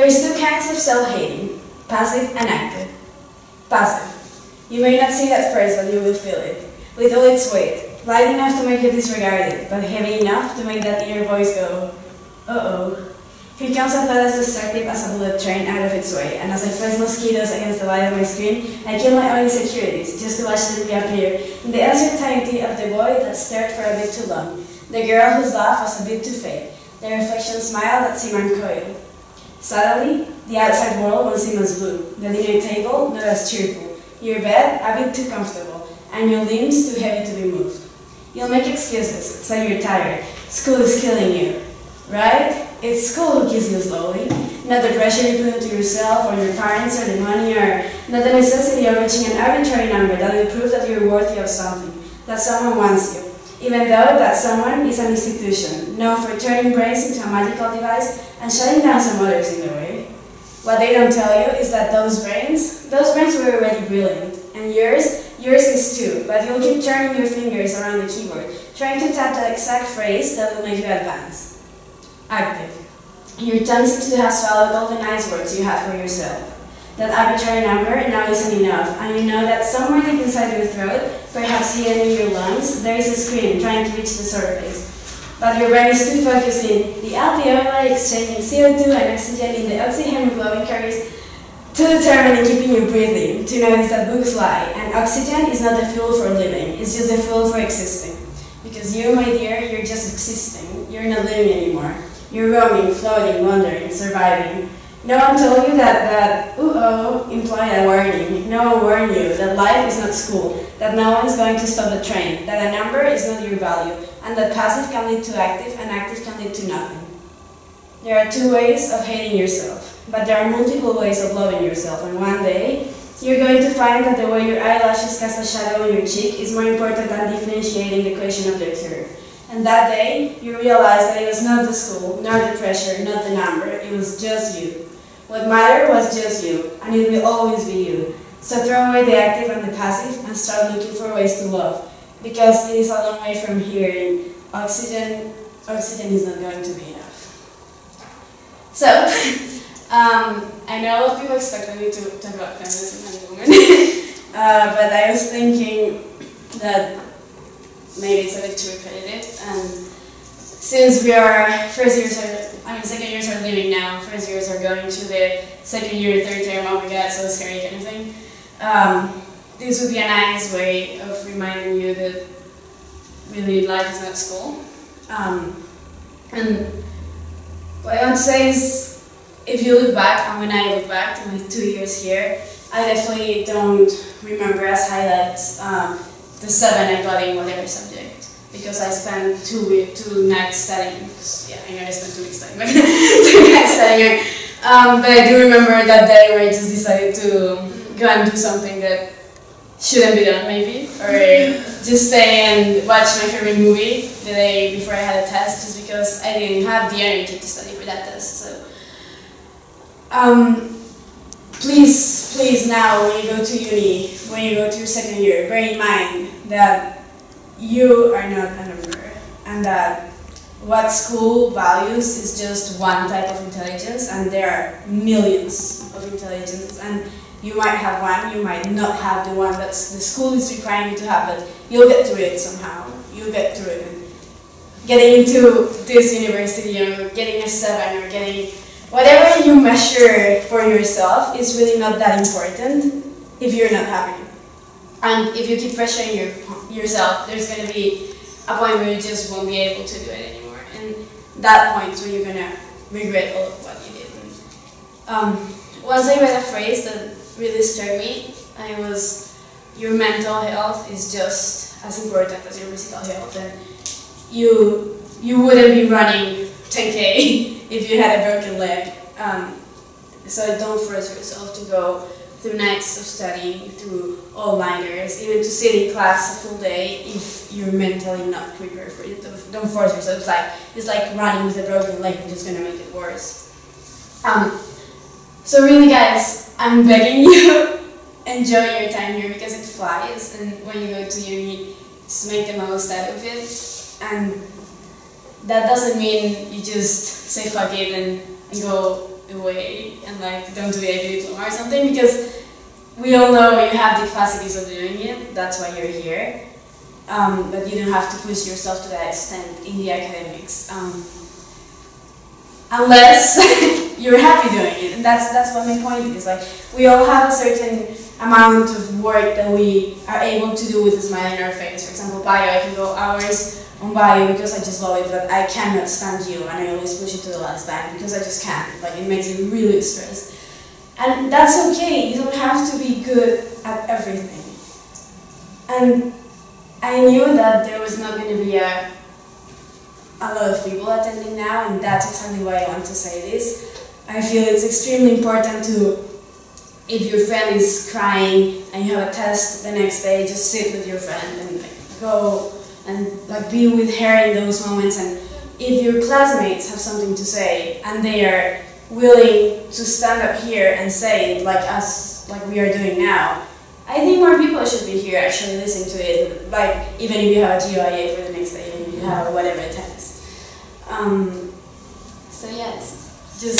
There's two kinds of self-hating, passive and active. Passive. You may not see it at first, but you will feel it, with all its weight, light enough to make you disregard it, but heavy enough to make that inner voice go, uh-oh. Here comes a thought as destructive as a bullet train out of its way, and as I press mosquitoes against the light of my screen, I kill my own insecurities, just to watch them reappear in the uncertainty of the boy that stared for a bit too long, the girl whose laugh was a bit too fake, the reflection smile that seemed uncoiled. Suddenly, the outside world won't seem as blue, the dinner table not as cheerful, your bed a bit too comfortable, and your limbs too heavy to be moved. You'll make excuses, so you're tired, school is killing you, right? It's school who kills you slowly, not the pressure you put into yourself or your parents or the money or not the necessity of reaching an arbitrary number that will prove that you're worthy of something, that someone wants you, even though that someone is an institution, known for turning brains into a magical device and shutting down some others in the way. What they don't tell you is that those brains were already brilliant, and yours is too, but you'll keep turning your fingers around the keyboard, trying to tap that exact phrase that will make you advance. Active. Your tongue seems to have swallowed all the nice words you had for yourself. That arbitrary number now isn't enough, and you know that somewhere deep inside your throat, perhaps hidden in your lungs, there is a scream trying to reach the surface. But your brain is too focused in the alveoli exchanging CO2 and oxygen in the oxyhemoglobin carriers too determined in keeping you breathing, to notice that books lie, and oxygen is not the fuel for living, it's just the fuel for existing. Because you, my dear, you're just existing, you're not living anymore. You're roaming, floating, wandering, surviving. No one told you that uh-oh implied a warning. No one warned you that life is not school, that no one's going to stop the train, that a number is not your value, and that passive can lead to active and active can lead to nothing. There are two ways of hating yourself, but there are multiple ways of loving yourself, and one day you're going to find that the way your eyelashes cast a shadow on your cheek is more important than differentiating the equation of their curve. And that day, you realize that it was not the school, nor the pressure, not the number, it was just you. What mattered was just you, and it will always be you. So throw away the active and the passive and start looking for ways to love. Because it is a long way from here, and oxygen is not going to be enough. So, I know a lot of people expected me to talk about feminism and women, but I was thinking that maybe it's a bit too repetitive, and since we are second years are leaving now, first years are going to the second year, third term, oh my god, so scary kind of thing, this would be a nice way of reminding you that really life is not school. And what I want to say is, if you look back, and when I look back to my 2 years here, I definitely don't remember as highlights the 7 I got in whatever subject, because I spent 2 nights studying. Yeah, I know I spent 2 weeks studying, but 2 nights studying. But I do remember that day where I just decided to go and do something that shouldn't be done, maybe, or just stay and watch my favorite movie the day before I had a test, just because I didn't have the energy to study for that test. So, please now, when you go to uni, when you go to your second year, bear in mind that you are not a number, and that what school values is just one type of intelligence, and there are millions of intelligence, and you might have one, you might not have the one that the school is requiring you to have, but you'll get through it somehow. You'll get through it. Getting into this university, or getting a 7, or getting whatever you measure for yourself is really not that important if you're not happy. And if you keep pressuring yourself, there's going to be a point where you just won't be able to do it anymore. And that point is when you're going to regret all of what you did. Once I read a phrase that really struck me, and it was, your mental health is just as important as your physical health. And you wouldn't be running 10K if you had a broken leg. So don't force yourself to go through nights of studying, through all-nighters, even to sit in class a full day if you're mentally not prepared for it. Don't force yourself. It's like running with a broken leg, you're just going to make it worse. So really guys, I'm begging you, enjoy your time here because it flies, and when you go to uni, just make the most out of it. And that doesn't mean you just say fuck it and go away and like don't do the AP diploma or something, because we all know you have the capacities of doing it, that's why you're here. But you don't have to push yourself to that extent in the academics. Unless you're happy doing it, and that's what my point is. Like, we all have a certain amount of work that we are able to do with a smile on our face. For example, bio, I can go hours on bio because I just love it, but I cannot stand you, and I always push it to the last time because I just can't. Like, it makes me really stressed. And that's okay, you don't have to be good at everything. And I knew that there was not going to be a lot of people attending now, and that's exactly why I want to say this. I feel it's extremely important to, if your friend is crying and you have a test the next day, just sit with your friend and like, go and like be with her in those moments. And if your classmates have something to say and they are willing to stand up here and say it like us, like we are doing now, I think more people should be here actually listening to it, like even if you have a GIA for the next day and you have whatever test. So yes, just